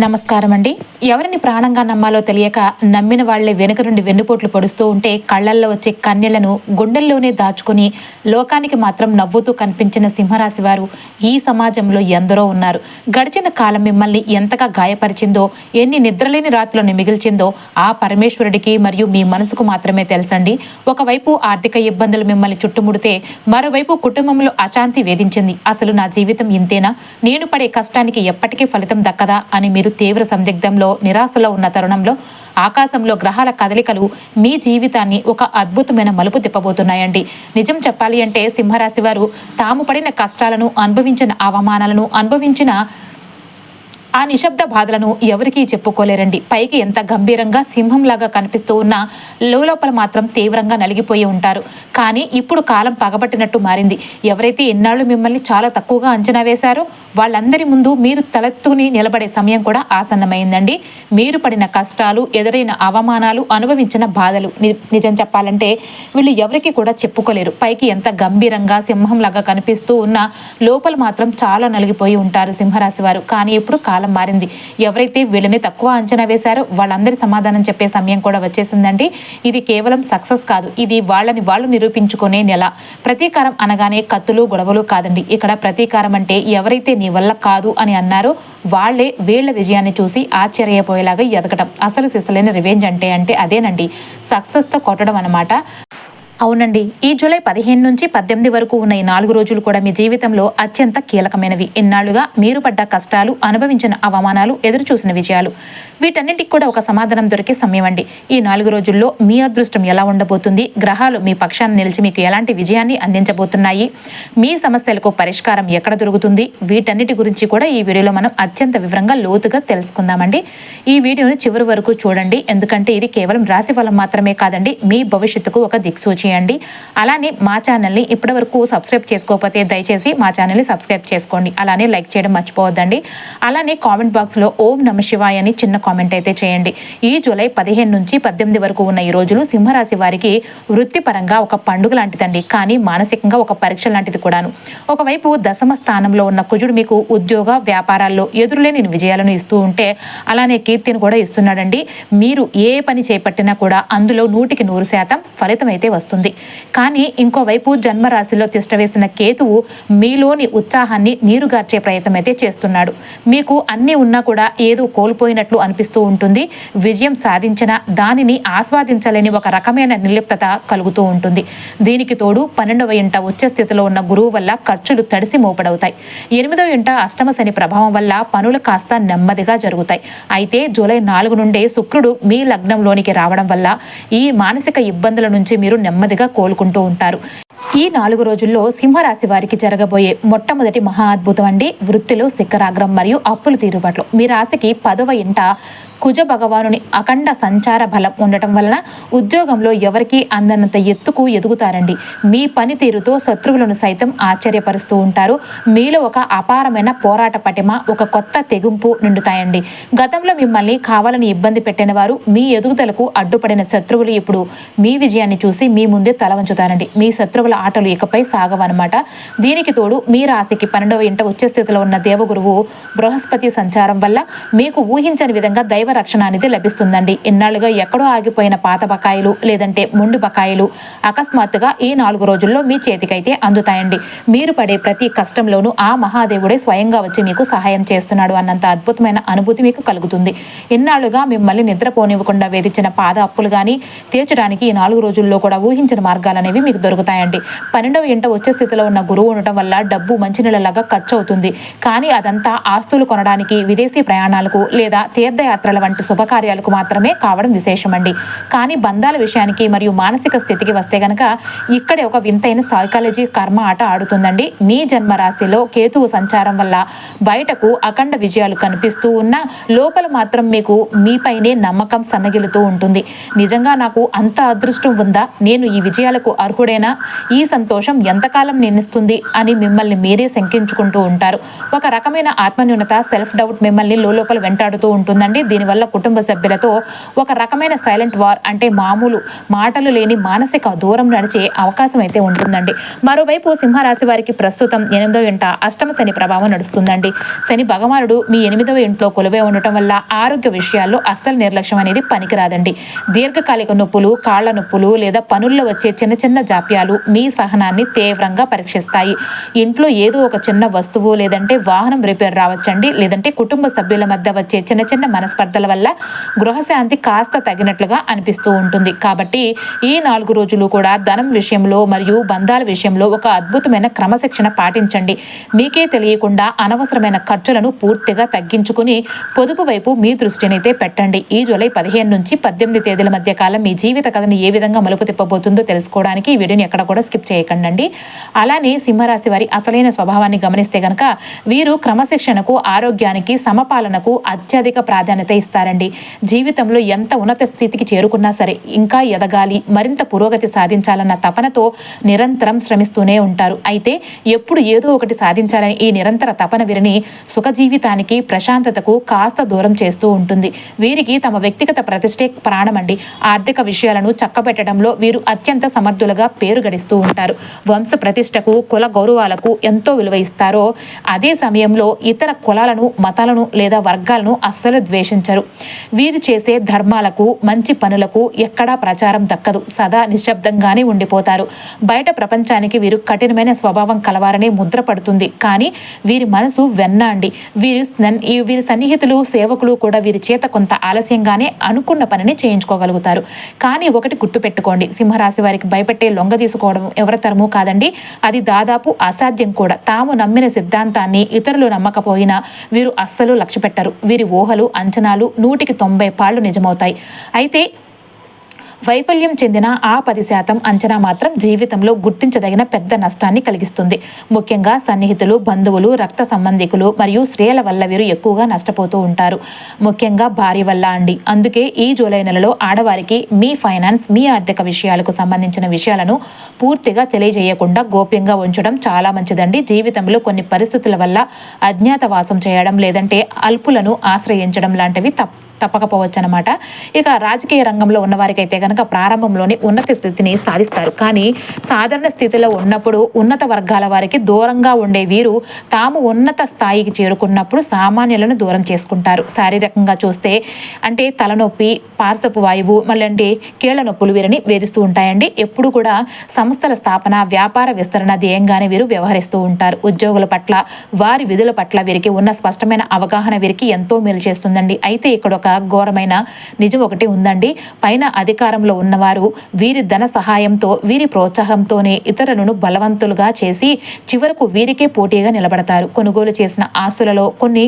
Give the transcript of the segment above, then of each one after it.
నమస్కారం అండి. ఎవరిని ప్రాణంగా నమ్మాలో తెలియక నమ్మిన వాళ్లే వెనుక నుండి వెన్నుపోట్లు పొడుస్తూ ఉంటే కళ్ళల్లో వచ్చే కన్నెలను గుండెల్లోనే దాచుకుని లోకానికి మాత్రం నవ్వుతూ కనిపించిన సింహరాశి వారు ఈ సమాజంలో ఎందరో ఉన్నారు. గడిచిన కాలం మిమ్మల్ని ఎంతగా గాయపరిచిందో, ఎన్ని నిద్రలేని రాత్రులను మిగిల్చిందో ఆ పరమేశ్వరుడికి మరియు మీ మనసుకు మాత్రమే తెలుసండి. ఒకవైపు ఆర్థిక ఇబ్బందులు మిమ్మల్ని చుట్టుముడితే మరోవైపు కుటుంబంలో అశాంతి వేధించింది. అసలు నా జీవితం ఇంతేనా, నేను పడే కష్టానికి ఎప్పటికీ ఫలితం దక్కదా అని మీరు తీవ్ర సందిగ్ధంలో, నిరాశలో ఉన్న తరుణంలో ఆకాశంలో గ్రహాల కదలికలు మీ జీవితాన్ని ఒక అద్భుతమైన మలుపు తిప్పబోతున్నాయండి. నిజం చెప్పాలి అంటే సింహరాశి వారు తాము పడిన కష్టాలను, అనుభవించిన అవమానాలను, అనుభవించిన ఆ నిశ్శబ్ద బాధలను ఎవరికీ చెప్పుకోలేరండి. పైకి ఎంత గంభీరంగా సింహంలాగా కనిపిస్తూ ఉన్నా లోపల మాత్రం తీవ్రంగా నలిగిపోయి ఉంటారు. కానీ ఇప్పుడు కాలం పగబట్టినట్టు మారింది. ఎవరైతే ఎన్నాళ్ళు మిమ్మల్ని చాలా తక్కువగా అంచనా వేశారో వాళ్ళందరి ముందు మీరు తలెత్తుకుని నిలబడే సమయం కూడా ఆసన్నమైందండి. మీరు పడిన కష్టాలు, ఎదురైన అవమానాలు, అనుభవించిన బాధలు నిజం చెప్పాలంటే వీళ్ళు ఎవరికి కూడా చెప్పుకోలేరు. పైకి ఎంత గంభీరంగా సింహంలాగా కనిపిస్తూ ఉన్నా లోపల మాత్రం చాలా నలిగిపోయి ఉంటారు సింహరాశి వారు. కానీ ఇప్పుడు కాలం మారింది. ఎవరైతే వీళ్ళని తక్కువ అంచనా వేశారో వాళ్ళందరి సమాధానం చెప్పే సమయం కూడా వచ్చేసిందండి. ఇది కేవలం సక్సెస్ కాదు, ఇది వాళ్ళని వాళ్ళు నిరూపించుకునే నెల. ప్రతీకారం అనగానే కత్తులు, గొడవలు కాదండి. ఇక్కడ ప్రతీకారం అంటే ఎవరైతే నీ వల్ల కాదు అని అన్నారో వాళ్లే వీళ్ల విజయాన్ని చూసి ఆశ్చర్యపోయేలాగా ఎదగటం. అసలు సిసలైన రివెంజ్ అంటే అదేనండి, సక్సెస్తో కొట్టడం అన్నమాట. అవునండి, ఈ జూలై 15 నుంచి 18 వరకు ఉన్న ఈ 4 రోజులు కూడా మీ జీవితంలో అత్యంత కీలకమైనవి. ఇన్నాళ్లుగా మీరు పడ్డ కష్టాలు, అనుభవించిన అవమానాలు, ఎదురు చూసిన విజయాలు, వీటన్నింటికి కూడా ఒక సమాధానం దొరికే సమయం అండి. ఈ 4 రోజుల్లో మీ అదృష్టం ఎలా ఉండబోతుంది, గ్రహాలు మీ పక్షాన్ని నిలిచి మీకు ఎలాంటి విజయాన్ని అందించబోతున్నాయి, మీ సమస్యలకు పరిష్కారం ఎక్కడ దొరుకుతుంది, వీటన్నిటి గురించి కూడా ఈ వీడియోలో మనం అత్యంత వివరంగా లోతుగా తెలుసుకుందామండి. ఈ వీడియోని చివరి వరకు చూడండి, ఎందుకంటే ఇది కేవలం రాశి ఫలం మాత్రమే కాదండి, మీ భవిష్యత్తుకు ఒక దిక్సూచి చేయండి. అలానే మా ఛానల్ని ఇప్పటి వరకు సబ్స్క్రైబ్ చేసుకోకపోతే దయచేసి మా ఛానల్ని సబ్స్క్రైబ్ చేసుకోండి. అలానే లైక్ చేయడం మర్చిపోవద్దండి. అలానే కామెంట్ బాక్స్లో ఓం నమ శివాయ అని చిన్న కామెంట్ అయితే చేయండి. ఈ జూలై 15 నుంచి 18 వరకు ఉన్న ఈ రోజులు సింహరాశి వారికి వృత్తిపరంగా ఒక పండుగ లాంటిదండి, కానీ మానసికంగా ఒక పరీక్ష లాంటిది కూడాను. ఒకవైపు దశమ స్థానంలో ఉన్న కుజుడు మీకు ఉద్యోగ వ్యాపారాల్లో ఎదురులేని విజయాలను ఇస్తూ ఉంటే అలానే కీర్తిని కూడా ఇస్తున్నాడండి. మీరు ఏ పని చేపట్టినా కూడా అందులో 100% ఫలితం అయితే వస్తుంది. కానీ ఇంకోవైపు జన్మరాశిలో తిష్టవేసిన కేతువు మీలోని ఉత్సాహాన్ని నీరుగార్చే ప్రయత్నం అయితే చేస్తున్నాడు. మీకు అన్నీ ఉన్నా కూడా ఏదో కోల్పోయినట్లు అనిపిస్తూ ఉంటుంది. విజయం సాధించిన దానిని ఆస్వాదించలేని ఒక రకమైన నిర్లిప్తత కలుగుతూ ఉంటుంది. దీనికి తోడు 12వ ఇంట ఉచ్చ స్థితిలో ఉన్న గురువు వల్ల ఖర్చులు తడిసి మోపడవుతాయి. 8వ ఇంట అష్టమ శని ప్రభావం వల్ల పనులు కాస్త నెమ్మదిగా జరుగుతాయి. అయితే జూలై 4 నుండే శుక్రుడు మీ లగ్నంలోనికి రావడం వల్ల ఈ మానసిక ఇబ్బందుల నుంచి మీరు నెమ్మదిగా కోలుకుంటూ ఉంటారు. ఈ 4 రోజుల్లో సింహరాశి వారికి జరగబోయే మొట్టమొదటి మహా అద్భుతం అండి, వృత్తిలో శిఖరాగ్రం మరియు అప్పులు తీరుబాట్లు. మీ రాశికి 10వ ఇంట కుజ భగవానుని అఖండ సంచార బలం ఉండటం వలన ఉద్యోగంలో ఎవరికీ అందనంత ఎత్తుకు ఎదుగుతారండి. మీ పనితీరుతో శత్రువులను సైతం ఆశ్చర్యపరుస్తూ ఉంటారు. మీలో ఒక అపారమైన పోరాట పటిమ, ఒక కొత్త తెగింపు నిండుతాయండి. గతంలో మిమ్మల్ని కావాలని ఇబ్బంది పెట్టిన వారు, మీ ఎదుగుదలకు అడ్డుపడిన శత్రువులు ఇప్పుడు మీ విజయాన్ని చూసి మీ ముందే తల వంచుతారండి. మీ శత్రువుల ఆటలు ఇకపై సాగవన్నమాట. దీనికి తోడు మీ రాశికి 12వ ఇంట ఉచ్చ స్థితిలో ఉన్న దేవగురువు బృహస్పతి సంచారం వల్ల మీకు ఊహించని విధంగా దైవ రక్షణ అనేది లభిస్తుందండి. ఇన్నాళ్ళుగా ఎక్కడో ఆగిపోయిన పాత బకాయిలు లేదంటే మొండు బకాయిలు అకస్మాత్తుగా ఈ 4 రోజుల్లో మీ చేతికైతే అందుతాయండి. మీరు పడే ప్రతి కష్టంలోనూ ఆ మహాదేవుడే స్వయంగా వచ్చి మీకు సహాయం చేస్తున్నాడు అన్నంత అద్భుతమైన అనుభూతి మీకు కలుగుతుంది. ఇన్నాళ్ళుగా మిమ్మల్ని నిద్రపోనివ్వకుండా వేధించిన పాద అప్పులు కానీ తీర్చడానికి ఈ 4 రోజుల్లో కూడా ఊహించిన మార్గాలు అనేవి మీకు దొరుకుతాయండి. 12వ ఇంట వచ్చే స్థితిలో ఉన్న గురువు ఉండటం వల్ల డబ్బు మంచినీళ్ళలాగా ఖర్చు అవుతుంది. కానీ అదంతా ఆస్తులు కొనడానికి, విదేశీ ప్రయాణాలకు లేదా తీర్థయాత్రల వంటి శుభకార్యాలకు మాత్రమే కావడం విశేషమండి. కానీ బంధాల విషయానికి మరియు మానసిక స్థితికి వస్తే గనక ఇక్కడే ఒక వింతైన సైకాలజీ కర్మ ఆట ఆడుతుందండి. మీ జన్మరాశిలో కేతువు సంచారం వల్ల బయటకు అఖండ విజయాలు కనిపిస్తూ ఉన్నా లోపల మాత్రం మీకు మీపైనే నమ్మకం సన్నగిలుతూ ఉంటుంది. నిజంగా నాకు అంత అదృష్టం ఉందా, నేను ఈ విజయాలకు అర్హుడేనా, ఈ సంతోషం ఎంతకాలం నిన్నిస్తుంది అని మిమ్మల్ని మీరే శంకించుకుంటూ ఉంటారు. ఒక రకమైన ఆత్మన్యూనత, సెల్ఫ్ డౌట్ మిమ్మల్ని లోపల వెంటాడుతూ ఉంటుందండి. దీని దానివల్ల కుటుంబ సభ్యులతో ఒక రకమైన సైలెంట్ వార్, అంటే మామూలు మాటలు లేని మానసిక దూరం నడిచే అవకాశం అయితే ఉంటుందండి. మరోవైపు సింహరాశి వారికి ప్రస్తుతం 8వ ఇంట అష్టమ శని ప్రభావం నడుస్తుందండి. శని భగవానుడు మీ 8వ ఇంట్లో కొలువై ఉండటం వల్ల ఆరోగ్య విషయాల్లో అస్సలు నిర్లక్ష్యం అనేది పనికిరాదండి. దీర్ఘకాలిక నొప్పులు, కాళ్ల నొప్పులు లేదా పనుల్లో వచ్చే చిన్న చిన్న జాప్యాలు మీ సహనాన్ని తీవ్రంగా పరీక్షిస్తాయి. ఇంట్లో ఏదో ఒక చిన్న వస్తువు లేదంటే వాహనం రిపేర్ రావచ్చండి. లేదంటే కుటుంబ సభ్యుల మధ్య వచ్చే చిన్న చిన్న మనస్పర్ధల వల్ల గృహశాంతి కాస్త తగినట్లుగా అనిపిస్తూ ఉంటుంది. కాబట్టి ఈ 4 రోజులు కూడా ధనం విషయంలో మరియు బంధాల విషయంలో ఒక అద్భుతమైన క్రమశిక్షణ పాటించండి. మీకే తెలియకుండా అనవసరమైన ఖర్చులను పూర్తిగా తగ్గించుకుని పొదుపు వైపు మీ దృష్టినైతే పెట్టండి. ఈ జూలై 15 నుంచి 18 తేదీల మధ్య కాలం మీ జీవిత కథను ఏ విధంగా మలుపు తిప్పబోతుందో తెలుసుకోవడానికి ఈ వీడియోని ఎక్కడ కూడా స్కిప్ చేయకండి. అలానే సింహరాశి వారి అసలైన స్వభావాన్ని గమనిస్తే గనక వీరు క్రమశిక్షణకు, ఆరోగ్యానికి, సమపాలనకు అత్యధిక ప్రాధాన్యత ఇస్తారండి. జీవితంలో ఎంత ఉన్నత స్థితికి చేరుకున్నా సరే ఇంకా ఎదగాలి, మరింత పురోగతి సాధించాలన్న తపనతో నిరంతరం శ్రమిస్తూనే ఉంటారు. అయితే ఎప్పుడు ఏదో ఒకటి సాధించాలని ఈ నిరంతర తపన వీరిని సుఖ జీవితానికి, ప్రశాంతతకు కాస్త దూరం చేస్తూ ఉంటుంది. వీరికి తమ వ్యక్తిగత ప్రతిష్టే ప్రాణమండి. ఆర్థిక విషయాలను చక్కబెట్టడంలో వీరు అత్యంత సమర్థులుగా పేరు గడిస్తూ ఉంటారు. వంశ ప్రతిష్టకు, కుల గౌరవాలకు ఎంతో విలువ ఇస్తారో అదే సమయంలో ఇతర కులాలను, మతాలను లేదా వర్గాలను అస్సలు ద్వేషించరు. వీరు చేసే ధర్మాలకు, మంచి పనులకు ఎక్కడా ప్రచారం దక్కదు. సదా నిశ్శబ్దంగానే ఉండిపోతారు. బయట ప్రపంచానికి వీరు కఠినమైన స్వభావం కలవారనే ముద్ర పడుతుంది. కానీ వీరి మనసు వెన్న అండి. వీరి సన్నిహితులు, సేవకులు కూడా వీరి చేత కొంత ఆలస్యంగానే అనుకున్న పనిని చేయించుకోగలుగుతారు. కానీ ఒకటి గుర్తుపెట్టుకోండి, సింహరాశి వారికి భయపెట్టే లొంగ తీసుకోవడం ఎవరి తరమూ కాదండి. అది దాదాపు అసాధ్యం కూడా. తాము నమ్మిన సిద్ధాంతాన్ని ఇతరులు నమ్మకపోయినా వీరు అస్సలు లక్ష్య పెట్టరు. వీరి ఊహలు, అంచనాలు 100కి 90 పాళ్ళు నిజమవుతాయి. అయితే వైఫల్యం చెందిన ఆ 10% అంచనా మాత్రం జీవితంలో గుర్తించదగిన పెద్ద నష్టాన్ని కలిగిస్తుంది. ముఖ్యంగా సన్నిహితులు, బంధువులు, రక్త సంబంధికులు మరియు స్త్రీల వల్ల వీరు ఎక్కువగా నష్టపోతూ ఉంటారు. ముఖ్యంగా భార్య వల్ల అండి. అందుకే ఈ జూలై నెలలో ఆడవారికి మీ ఫైనాన్స్, మీ ఆర్థిక విషయాలకు సంబంధించిన విషయాలను పూర్తిగా తెలియజేయకుండా గోప్యంగా ఉంచడం చాలా మంచిదండి. జీవితంలో కొన్ని పరిస్థితుల వల్ల అజ్ఞాతవాసం చేయడం లేదంటే అల్పులను ఆశ్రయించడం లాంటివి తప్పకపోవచ్చు అనమాట. ఇక రాజకీయ రంగంలో ఉన్నవారికైతే కనుక ప్రారంభంలోనే ఉన్నత స్థితిని సాధిస్తారు. కానీ సాధారణ స్థితిలో ఉన్నప్పుడు ఉన్నత వర్గాల వారికి దూరంగా ఉండే వీరు తాము ఉన్నత స్థాయికి చేరుకున్నప్పుడు సామాన్యులను దూరం చేసుకుంటారు. శారీరకంగా చూస్తే అంటే తలనొప్పి, పార్శ్వపు వాయువు, మళ్ళీ కీళ్ల నొప్పులు వీరిని వేధిస్తూ ఉంటాయండి. ఎప్పుడు కూడా సంస్థల స్థాపన, వ్యాపార విస్తరణ ధ్యేయంగానే వీరు వ్యవహరిస్తూ ఉంటారు. ఉద్యోగుల పట్ల, వారి విధుల పట్ల వీరికి ఉన్న స్పష్టమైన అవగాహన వీరికి ఎంతో మేలు చేస్తుందండి. అయితే ఇక్కడ ఒక ఘోరమైన నిజం ఒకటి ఉందండి. పైన అధికారంలో ఉన్నవారు వీరి ధన సహాయంతో, వీరి ప్రోత్సాహంతోనే ఇతరులను బలవంతులుగా చేసి చివరకు వీరికే పోటీగా నిలబడతారు. కొనుగోలు చేసిన ఆస్తులలో కొన్ని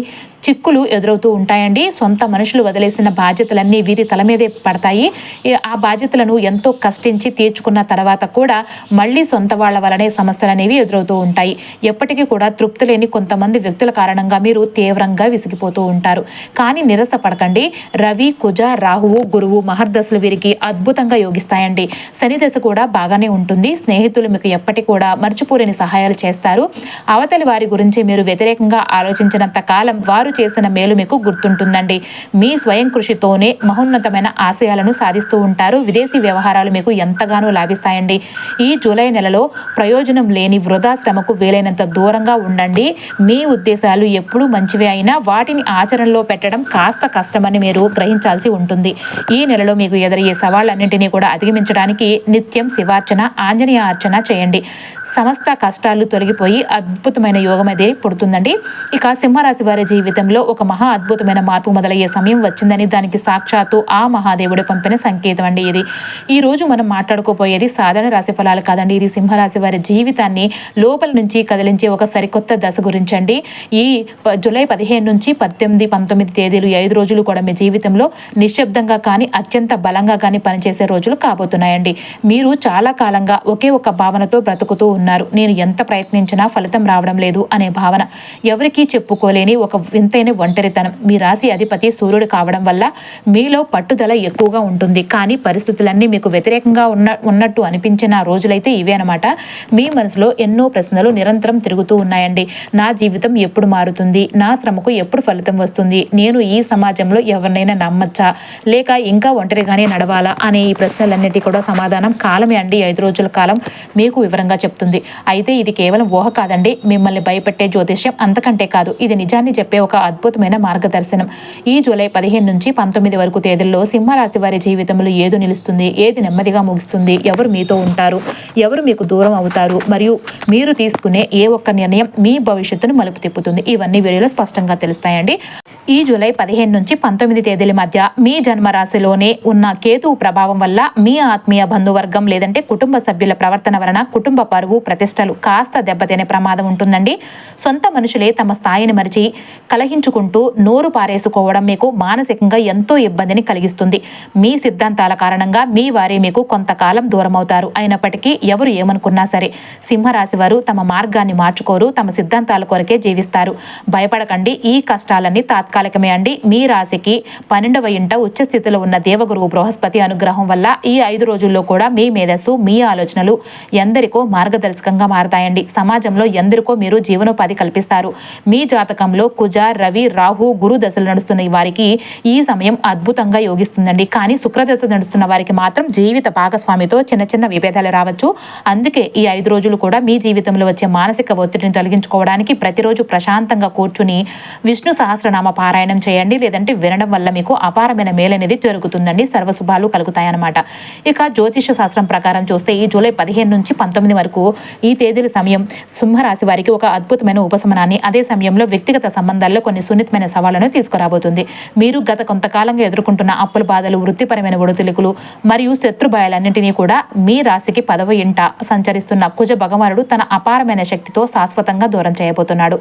చిక్కులు ఎదురవుతూ ఉంటాయండి. సొంత మనుషులు వదిలేసిన బాధ్యతలన్నీ వీరి తల మీదే పడతాయి. ఆ బాధ్యతలను ఎంతో కష్టించి తీర్చుకున్న తర్వాత కూడా మళ్ళీ సొంత వాళ్ళ వలనే సమస్యలు అనేవి ఎదురవుతూ ఉంటాయి. ఎప్పటికీ కూడా తృప్తి లేని కొంతమంది వ్యక్తుల కారణంగా మీరు తీవ్రంగా విసిగిపోతూ ఉంటారు. కానీ నిరసపడకండి. రవి, కుజ, రాహువు, గురువు మహర్దశలు వీరికి అద్భుతంగా యోగిస్తాయండి. శని దశ కూడా బాగానే ఉంటుంది. స్నేహితులు మీకు ఎప్పటి కూడా మర్చిపోలేని సహాయాలు చేస్తారు. అవతలి వారి గురించి మీరు వ్యతిరేకంగా ఆలోచించినంత కాలం వారు చేసిన మేలు మీకు గుర్తుంటుందండి. మీ స్వయం కృషితోనే మహోన్నతమైన ఆశయాలను సాధిస్తూ ఉంటారు. విదేశీ వ్యవహారాలు మీకు ఎంతగానో లాభిస్తాయండి. ఈ జూలై నెలలో ప్రయోజనం లేని వృధా శ్రమకు వీలైనంత దూరంగా ఉండండి. మీ ఉద్దేశాలు ఎప్పుడూ మంచివే అయినా వాటిని ఆచరణలో పెట్టడం కాస్త కష్టమని మీరు గ్రహించాల్సి ఉంటుంది. ఈ నెలలో మీకు ఎదురయ్యే సవాళ్ళన్నింటినీ కూడా అధిగమించడానికి నిత్యం శివార్చన, ఆంజనేయ అర్చన చేయండి. సమస్త కష్టాలు తొలగిపోయి అద్భుతమైన యోగం అనేది పుడుతుందండి. ఇక సింహరాశి వారి జీవితంలో ఒక మహా అద్భుతమైన మార్పు మొదలయ్యే సమయం వచ్చిందని దానికి సాక్షాత్తు ఆ మహాదేవుడు పంపిన సంకేతం అండి ఇది. ఈ రోజు మనం మాట్లాడుకోపోయేది సాధారణ రాశి ఫలాలు కాదండి. ఇది సింహరాశి వారి జీవితాన్ని లోపల నుంచి కదిలించే ఒక సరికొత్త దశ గురించి అండి. ఈ జూలై 15 నుంచి 18, 19 తేదీలు 5 రోజులు కూడా మీ జీవితంలో నిశ్శబ్దంగా కానీ అత్యంత బలంగా కానీ పనిచేసే రోజులు కాబోతున్నాయండి. మీరు చాలా కాలంగా ఒకే ఒక భావనతో బ్రతుకుతూ ఉన్నారు. నేను ఎంత ప్రయత్నించినా ఫలితం రావడం లేదు అనే భావన, ఎవరికీ చెప్పుకోలేని ఒక వింత వింతైన ఒంటరితనం. మీ రాశి అధిపతి సూర్యుడు కావడం వల్ల మీలో పట్టుదల ఎక్కువగా ఉంటుంది. కానీ పరిస్థితులన్నీ మీకు వ్యతిరేకంగా ఉన్నట్టు అనిపించిన రోజులైతే ఇవే అనమాట. మీ మనసులో ఎన్నో ప్రశ్నలు నిరంతరం తిరుగుతూ ఉన్నాయండి. నా జీవితం ఎప్పుడు మారుతుంది? నా శ్రమకు ఎప్పుడు ఫలితం వస్తుంది? నేను ఈ సమాజంలో ఎవరినైనా నమ్మచ్చా, లేక ఇంకా ఒంటరిగానే నడవాలా అనే ఈ ప్రశ్నలన్నిటి కూడా సమాధానం కాలమే అండి. 5 రోజుల కాలం మీకు వివరంగా చెప్తుంది. అయితే ఇది కేవలం ఊహ కాదండి, మిమ్మల్ని భయపెట్టే జ్యోతిష్యం అంతకంటే కాదు. ఇది నిజాన్ని చెప్పే ఒక అద్భుతమైన మార్గదర్శనం. ఈ జూలై 15 నుంచి 19 వరకు తేదీల్లో సింహరాశి వారి జీవితంలో ఏది నిలుస్తుంది, ఏది నెమ్మదిగా ముగుస్తుంది, ఎవరు మీతో ఉంటారు, ఎవరు మీకు దూరం అవుతారు, మరియు మీరు తీసుకునే ఏ ఒక్క నిర్ణయం మీ భవిష్యత్తును మలుపు తిప్పుతుంది, ఇవన్నీ వీడియోలో స్పష్టంగా తెలుస్తాయండి. ఈ జూలై 15 నుంచి 19 తేదీల మధ్య మీ జన్మరాశిలోనే ఉన్న కేతువు ప్రభావం వల్ల మీ ఆత్మీయ బంధువర్గం లేదంటే కుటుంబ సభ్యుల ప్రవర్తన వలన కుటుంబ పరువు ప్రతిష్టలు కాస్త దెబ్బతినే ప్రమాదం ఉంటుందండి. సొంత మనుషులే తమ స్థాయిని మరిచి కలహించుకుంటూ నోరు పారేసుకోవడం మీకు మానసికంగా ఎంతో ఇబ్బందిని కలిగిస్తుంది. మీ సిద్ధాంతాల కారణంగా మీ వారే మీకు కొంతకాలం దూరం అవుతారు. అయినప్పటికీ ఎవరు ఏమనుకున్నా సరే సింహరాశి వారు తమ మార్గాన్ని మార్చుకోరు, తమ సిద్ధాంతాల కొరకే జీవిస్తారు. భయపడకండి, ఈ కష్టాలన్నీ తాత్కాలికమే అండి. మీ రాశికి 12వ ఇంట ఉచ్చ స్థితిలో ఉన్న దేవగురువు బృహస్పతి అనుగ్రహం వల్ల ఈ 5 రోజుల్లో కూడా మీ మేధస్సు, మీ ఆలోచనలు ఎందరికో మార్గదర్శకంగా మారతాయండి. సమాజంలో ఎందరికో మీరు జీవనోపాధి కల్పిస్తారు. మీ జాతకంలో కుజ, రవి, రాహు, గురు దశలు నడుస్తున్న వారికి ఈ సమయం అద్భుతంగా యోగిస్తుందండి. కానీ శుక్రదశ నడుస్తున్న వారికి మాత్రం జీవిత భాగస్వామితో చిన్న చిన్న విభేదాలు రావచ్చు. అందుకే ఈ 5 రోజులు కూడా మీ జీవితంలో వచ్చే మానసిక ఒత్తిడిని తొలగించుకోవడానికి ప్రతిరోజు ప్రశాంతంగా కూర్చుని విష్ణు సహస్రనామ పారాయణం చేయండి. లేదంటే వినడం వల్ల మీకు అపారమైన మేలనేది జరుగుతుందండి. సర్వశుభాలు కలుగుతాయన్నమాట. ఇక జ్యోతిష శాస్త్రం ప్రకారం చూస్తే ఈ జూలై 15 నుంచి 19 వరకు ఈ తేదీల సమయం సింహరాశి వారికి ఒక అద్భుతమైన ఉపశమనాన్ని, అదే సమయంలో వ్యక్తిగత సంబంధాల్లో కొన్ని సున్నితమైన సవాళ్లను తీసుకురాబోతుంది. మీరు గత కొంతకాలంగా ఎదుర్కొంటున్న అప్పుల బాధలు, వృత్తిపరమైన ఒడిదుడుకులు మరియు శత్రు భయాలన్నింటినీ కూడా మీ రాశికి 10వ ఇంట సంచరిస్తున్న కుజ భగవానుడు తన అపారమైన శక్తితో శాశ్వతంగా దూరం చేయబోతున్నాడు.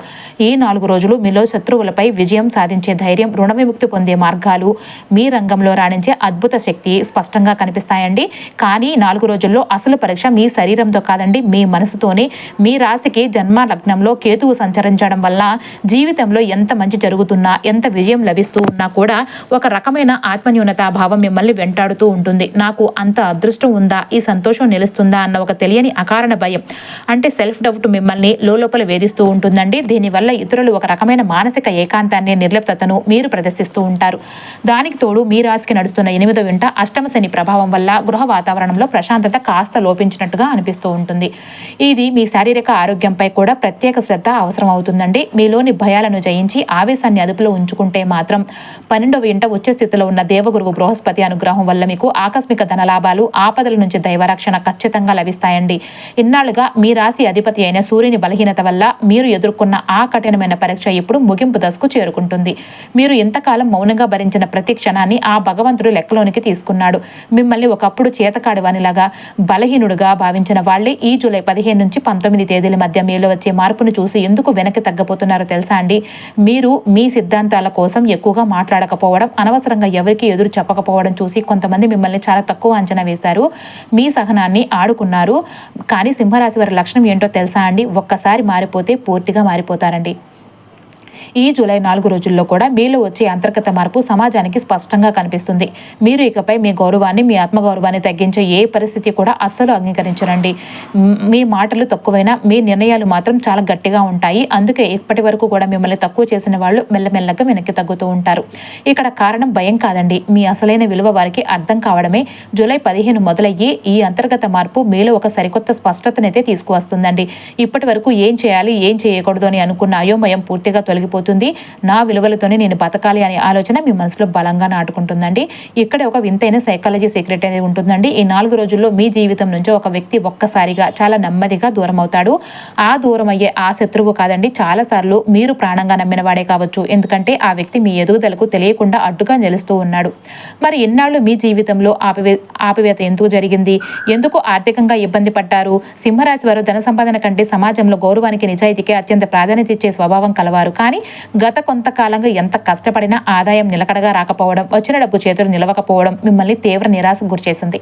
ఈ 4 రోజులు మీలో శత్రువులపై విజయం సాధించే ధైర్యం, రుణ విముక్తి పొందే మార్గాలు, మీ రంగంలో రాణించే అద్భుత శక్తి స్పష్టంగా కనిపిస్తాయండి. కానీ 4 రోజుల్లో అసలు పరీక్ష మీ శరీరంతో కాదండి, మీ మనసుతోనే. మీ రాశికి జన్మ లగ్నంలో కేతువు సంచరించడం వల్ల జీవితంలో ఎంత మంచి జరుగుతున్నా, ఎంత విజయం లభిస్తూ ఉన్నా కూడా ఒక రకమైన ఆత్మన్యూనతా భావం మిమ్మల్ని వెంటాడుతూ ఉంటుంది. నాకు అంత అదృష్టం ఉందా, ఈ సంతోషం నిలుస్తుందా అన్న ఒక తెలియని అకారణ భయం, అంటే సెల్ఫ్ డౌట్ మిమ్మల్ని లోపల వేధిస్తూ ఉంటుందండి. దీనివల్ల ఇతరులు ఒక రకమైన మానసిక ఏకాంతాన్ని, నిర్లిప్తతను మీరు ప్రదర్శిస్తూ ఉంటారు. దానికి తోడు మీ రాశికి నడుస్తున్న 8వ ఇంట అష్టమ శని ప్రభావం వల్ల గృహ వాతావరణంలో ప్రశాంతత కాస్త లోపించినట్టుగా అనిపిస్తూ ఉంటుంది. ఇది మీ శారీరక ఆరోగ్యంపై కూడా ప్రత్యేక శ్రద్ధ అవసరం అవుతుందండి. మీలోని భయాలను జయించి ఆవేశాన్ని అదుపులో ఉంచుకుంటే మాత్రం 12వ ఇంట ఉచ్చ స్థితిలో ఉన్న దేవగురువు బృహస్పతి అనుగ్రహం వల్ల మీకు ఆకస్మిక ధనలాభాలు, ఆపదల నుంచి దైవరక్షణ ఖచ్చితంగా లభిస్తాయండి. ఇన్నాళ్లుగా మీ రాశి అధిపతి అయిన సూర్యుని బలహీనత వల్ల మీరు ఎదుర్కొన్న ఆ కఠినమైన పరీక్ష ఇప్పుడు ముగింపు దశకు చేరుకుంటుంది. మీరు ఇంతకాలం మౌనంగా భరించిన ప్రతి క్షణాన్ని ఆ భగవంతుడు లెక్కలోనికి తీసుకున్నాడు. మిమ్మల్ని ఒకప్పుడు చేతకాడివానిలాగా, బలహీనుడుగా భావించిన వాళ్లే ఈ జూలై 15 నుంచి 19 తేదీల మధ్య మీలో వచ్చే మార్పును చూసి ఎందుకు వెనక్కి తగ్గబోతున్నారో తెలుసా అండి? మీరు మీ సిద్ధాంతాల కోసం ఎక్కువగా మాట్లాడకపోవడం, అనవసరంగా ఎవరికి ఎదురు చెప్పకపోవడం చూసి కొంతమంది మిమ్మల్ని చాలా తక్కువ అంచనా వేశారు. మీ సహనాన్ని ఆడుకున్నారు. కానీ సింహరాశి వారి లక్షణం ఏంటో తెలుసా అండి? ఒక్కసారి మారిపోతే పూర్తిగా మారిపోతారండి. ఈ జూలై 4 రోజుల్లో కూడా మీలో వచ్చే అంతర్గత మార్పు సమాజానికి స్పష్టంగా కనిపిస్తుంది. మీరు ఇకపై మీ గౌరవాన్ని, మీ ఆత్మగౌరవాన్ని తగ్గించే ఏ పరిస్థితి కూడా అస్సలు అంగీకరించరండి. మీ మాటలు తక్కువైనా మీ నిర్ణయాలు మాత్రం చాలా గట్టిగా ఉంటాయి. అందుకే ఇప్పటి వరకు కూడా మిమ్మల్ని తక్కువ చేసిన వాళ్ళు మెల్లమెల్లగా వెనక్కి తగ్గుతూ ఉంటారు. ఇక్కడ కారణం భయం కాదండి, మీ అసలైన విలువ వారికి అర్థం కావడమే. జూలై 15 మొదలయ్యి ఈ అంతర్గత మార్పు మీలో ఒక సరికొత్త స్పష్టతనైతే తీసుకువస్తుందండి. ఇప్పటి వరకు ఏం చేయాలి, ఏం చేయకూడదు అని అనుకున్న అయోమయం పూర్తిగా తొలగిపోతుంది. నా విలువలతోనే నేను బతకాలి అనే ఆలోచన మీ మనసులో బలంగా నాటుకుంటుందండి. ఇక్కడ ఒక వింతైన సైకాలజీ సీక్రెట్ అనేది ఉంటుందండి. ఈ 4 రోజుల్లో మీ జీవితం నుంచి ఒక వ్యక్తి ఒక్కసారిగా చాలా నెమ్మదిగా దూరం అవుతాడు. ఆ దూరం అయ్యే ఆ శత్రువు కాదండి, చాలా సార్లు మీరు ప్రాణంగా నమ్మిన వాడే కావచ్చు. ఎందుకంటే ఆ వ్యక్తి మీ ఎదుగుదలకు తెలియకుండా అడ్డుగా నిలుస్తూ ఉన్నాడు. మరి ఎన్నాళ్ళు మీ జీవితంలో ఆపివేత ఎందుకు జరిగింది? ఎందుకు ఆర్థికంగా ఇబ్బంది పడ్డారు? సింహరాశి వారు ధన సంపాదన కంటే సమాజంలో గౌరవానికి, నిజాయితీకి అత్యంత ప్రాధాన్యత ఇచ్చే స్వభావం కలవారు. కానీ గత కొంతకాలంగా ఎంత కష్టపడినా ఆదాయం నిలకడగా రాకపోవడం, వచ్చిన డబ్బు చేతులు నిలవకపోవడం మిమ్మల్ని తీవ్ర నిరాశకు గురిచేసింది.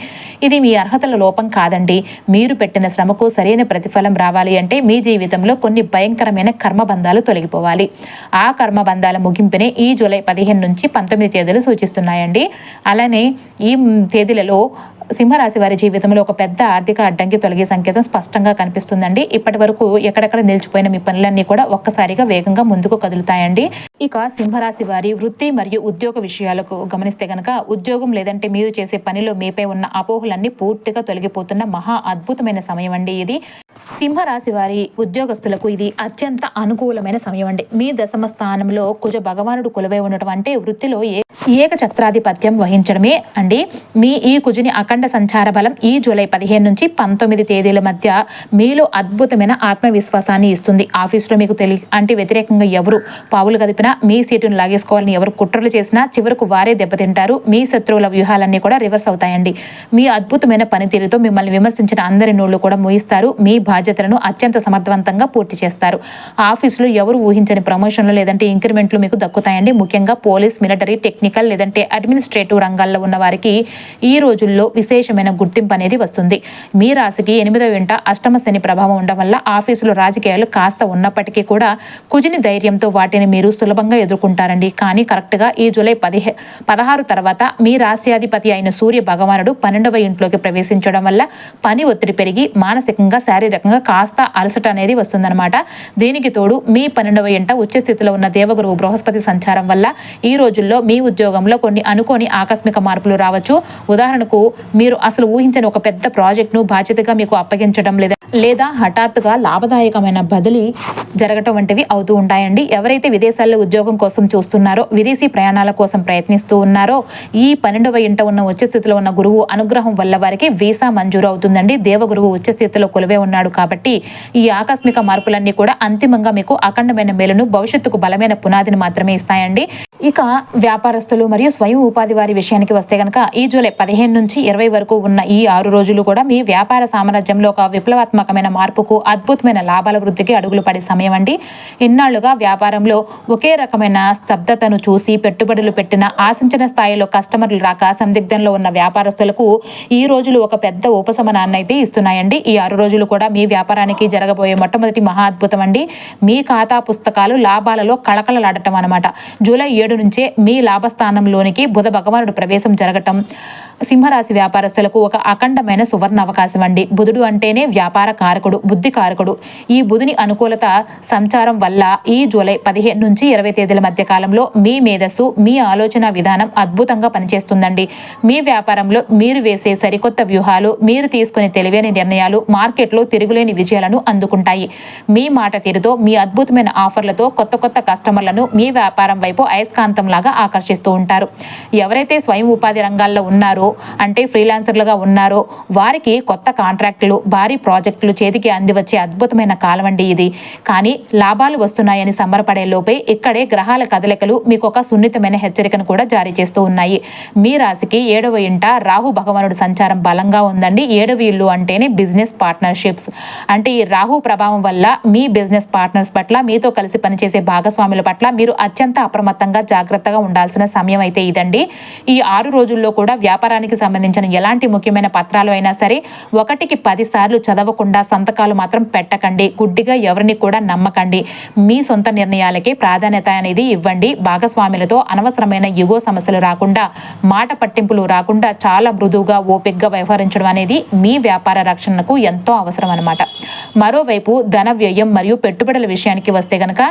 ఇది మీ అర్హతల లోపం కాదండి. మీరు పెట్టిన శ్రమకు సరైన ప్రతిఫలం రావాలి అంటే మీ జీవితంలో కొన్ని భయంకరమైన కర్మబంధాలు తొలగిపోవాలి. ఆ కర్మబంధాల ముగింపునే ఈ జూలై 15 నుంచి 19 తేదీలు సూచిస్తున్నాయండి. అలానే ఈ తేదీలలో సింహరాశి వారి జీవితంలో ఒక పెద్ద ఆర్థిక అడ్డంకి తొలగే సంకేతం స్పష్టంగా కనిపిస్తుందండి. ఇప్పటి వరకు ఎక్కడెక్కడ నిలిచిపోయిన మీ పనులన్నీ కూడా ఒక్కసారిగా వేగంగా ముందుకు కదులుతాయండి. ఇక సింహరాశి వారి వృత్తి మరియు ఉద్యోగ విషయాలకు గమనిస్తే గనక ఉద్యోగం లేదంటే మీరు చేసే పనిలో మీపై ఉన్న అపోహలన్నీ పూర్తిగా తొలగిపోతున్న మహా అద్భుతమైన సమయం అండి ఇది. సింహరాశి వారి ఉద్యోగస్తులకు ఇది అత్యంత అనుకూలమైన సమయం అండి. మీ దశమ స్థానంలో కుజ భగవానుడు కొలువై ఉండటం అంటే వృత్తిలో ఏకఛత్రాధిపత్యం వహించడమే అండి. మీ ఈ కుజుని అఖండ సంచార బలం ఈ జూలై 15 నుంచి 19 తేదీల మధ్య మీలో అద్భుతమైన ఆత్మవిశ్వాసాన్ని ఇస్తుంది. ఆఫీసులో మీకు అంటే వ్యతిరేకంగా ఎవరు పావులు కదిపినా, మీ సీటును లాగేసుకోవాలని ఎవరు కుట్రలు చేసినా చివరకు వారే దెబ్బతింటారు. మీ శత్రువుల వ్యూహాలన్నీ కూడా రివర్స్ అవుతాయండి. మీ అద్భుతమైన పనితీరుతో మిమ్మల్ని విమర్శించిన అందరి నోళ్లు కూడా మూయిస్తారు. మీ బాధ్యతలను అత్యంత సమర్థవంతంగా పూర్తి చేస్తారు. ఆఫీసులో ఎవరు ఊహించని ప్రమోషన్లు లేదంటే ఇంక్రిమెంట్లు మీకు దక్కుతాయండి. ముఖ్యంగా పోలీస్, మిలిటరీ, టెక్నికల్ లేదంటే అడ్మినిస్ట్రేటివ్ రంగాల్లో ఉన్న వారికి ఈ రోజుల్లో విశేషమైన గుర్తింపు అనేది వస్తుంది. మీ రాశికి 8వ ఇంట అష్టమ శని ప్రభావం ఉండడం వల్ల ఆఫీసులో రాజకీయాలు కాస్త ఉన్నప్పటికీ కూడా కుజుని ధైర్యంతో వాటిని మీరు సులభంగా ఎదుర్కొంటారండి. కానీ కరెక్ట్గా ఈ జూలై 16 తర్వాత మీ రాశ్యాధిపతి అయిన సూర్య భగవానుడు 12వ ఇంట్లోకి ప్రవేశించడం వల్ల పని ఒత్తిడి పెరిగి మానసికంగా, శారీరకంగా కాస్త అలసట అనేది వస్తుందన్నమాట. దీనికి తోడు మీ 12వ ఇంట ఉచ్చ స్థితిలో ఉన్న దేవగురువు బృహస్పతి సంచారం వల్ల ఈ రోజుల్లో మీ ఉద్యోగంలో కొన్ని అనుకోని ఆకస్మిక మార్పులు రావచ్చు. ఉదాహరణకు మీరు అసలు ఊహించని ఒక పెద్ద ప్రాజెక్ట్ను బాధ్యతగా మీకు అప్పగించడం లేదా హఠాత్తుగా లాభదాయకమైన బదిలీ జరగటం వంటివి అవుతూ ఉంటాయండి. ఎవరైతే విదేశాల్లో ఉద్యోగం కోసం చూస్తున్నారో, విదేశీ ప్రయాణాల కోసం ప్రయత్నిస్తూ ఉన్నారో ఈ 12వ ఇంట ఉన్న ఉచ్చ స్థితిలో ఉన్న గురువు అనుగ్రహం వల్ల వారికి వీసా మంజూరు అవుతుందండి. దేవగురువు ఉచ్చ స్థితిలో కొలువే ఉన్నాడు కాబట్టి ఈ ఆకస్మిక మార్పులన్నీ కూడా అంతిమంగా మీకు అఖండమైన మేలును, భవిష్యత్తుకు బలమైన పునాదిని మాత్రమే ఇస్తాయండి. ఇక వ్యాపారస్తులు మరియు స్వయం ఉపాధి వారి విషయానికి వస్తే కనుక ఈ జూలై 15 నుంచి 20 వరకు ఉన్న ఈ 6 రోజులు కూడా మీ వ్యాపార సామ్రాజ్యంలో ఒక విప్లవాత్మకమైన మార్పుకు, అద్భుతమైన లాభాల వృద్ధికి అడుగులు పడే సమయం అండి. ఇన్నాళ్లుగా వ్యాపారంలో ఒకే రకమైన స్తబ్దతను చూసి పెట్టుబడులు పెట్టిన, ఆశించిన స్థాయిలో కస్టమర్లు రాక సందిగ్ధంలో ఉన్న వ్యాపారస్తులకు ఈ రోజులు ఒక పెద్ద ఉపశమనాన్ని అయితే ఇస్తున్నాయండి. ఈ 6 రోజులు కూడా మీ వ్యాపారానికి జరగబోయే మొట్టమొదటి మహా అద్భుతం అండి. మీ ఖాతా పుస్తకాలు లాభాలలో కళకళలాడటం అనమాట. జూలై 7 నుంచే మీ లాభస్థానంలోనికి బుధ భగవానుడు ప్రవేశం జరగటం సింహరాశి వ్యాపారస్తులకు ఒక అఖండమైన సువర్ణ అవకాశం అండి. బుధుడు అంటేనే వ్యాపార కారకుడు, బుద్ధి కారకుడు. ఈ బుధుని అనుకూలత సంచారం వల్ల ఈ జూలై 15 నుంచి 20 తేదీల మధ్య కాలంలో మీ మేధస్సు, మీ ఆలోచన విధానం అద్భుతంగా పనిచేస్తుందండి. మీ వ్యాపారంలో మీరు వేసే సరికొత్త వ్యూహాలు, మీరు తీసుకునే తెలివైన నిర్ణయాలు మార్కెట్లో తిరుగులేని విజయాలను అందుకుంటాయి. మీ మాట తీరుతో, మీ అద్భుతమైన ఆఫర్లతో కొత్త కస్టమర్లను మీ వ్యాపారం వైపు అయస్కాంతంలాగా ఆకర్షిస్తూ ఉంటారు. ఎవరైతే స్వయం ఉపాధి రంగాల్లో ఉన్నారో, అంటే ఫ్రీలాన్సర్లుగా ఉన్నారో వారికి కొత్త కాంట్రాక్టులు, భారీ ప్రాజెక్టులు చేతికి అందివచ్చే అద్భుతమైన కాలం అండి ఇది. కానీ లాభాలు వస్తున్నాయని సంబరపడే లోపే ఇక్కడే గ్రహాల కదలికలు మీకు ఒక సున్నితమైన హెచ్చరికను కూడా జారీ చేస్తూ ఉన్నాయి. మీ రాశికి 7వ ఇంట రాహు భగవానుడు సంచారం బలంగా ఉందండి. 7వ ఇల్లు అంటేనే బిజినెస్ పార్ట్నర్షిప్స్. అంటే ఈ రాహు ప్రభావం వల్ల మీ బిజినెస్ పార్ట్నర్స్ పట్ల, మీతో కలిసి పనిచేసే భాగస్వాముల పట్ల మీరు అత్యంత అప్రమత్తంగా, జాగ్రత్తగా ఉండాల్సిన సమయం అయితే ఇదండి. ఈ 6 రోజుల్లో కూడా వ్యాపారానికి సంబంధించిన ఎలాంటి ముఖ్యమైన పత్రాలు అయినా సరే 1కి 10 సార్లు చదవకుండా సంతకాలు మాత్రం పెట్టకండి. గుడ్డిగా ఎవరిని కూడా నమ్మకండి. మీ సొంత నిర్ణయాలకే ప్రాధాన్యత అనేది ఇవ్వండి. భాగస్వాములతో అనవసరమైన యుగో సమస్యలు రాకుండా, మాట పట్టింపులు రాకుండా చాలా మృదువుగా, ఓపికగా వ్యవహరించడం అనేది మీ వ్యాపార రక్షణకు ఎంతో అవసరం అన్నమాట. మరోవైపు ధన వ్యయం మరియు పెట్టుబడుల విషయానికి వస్తే గనక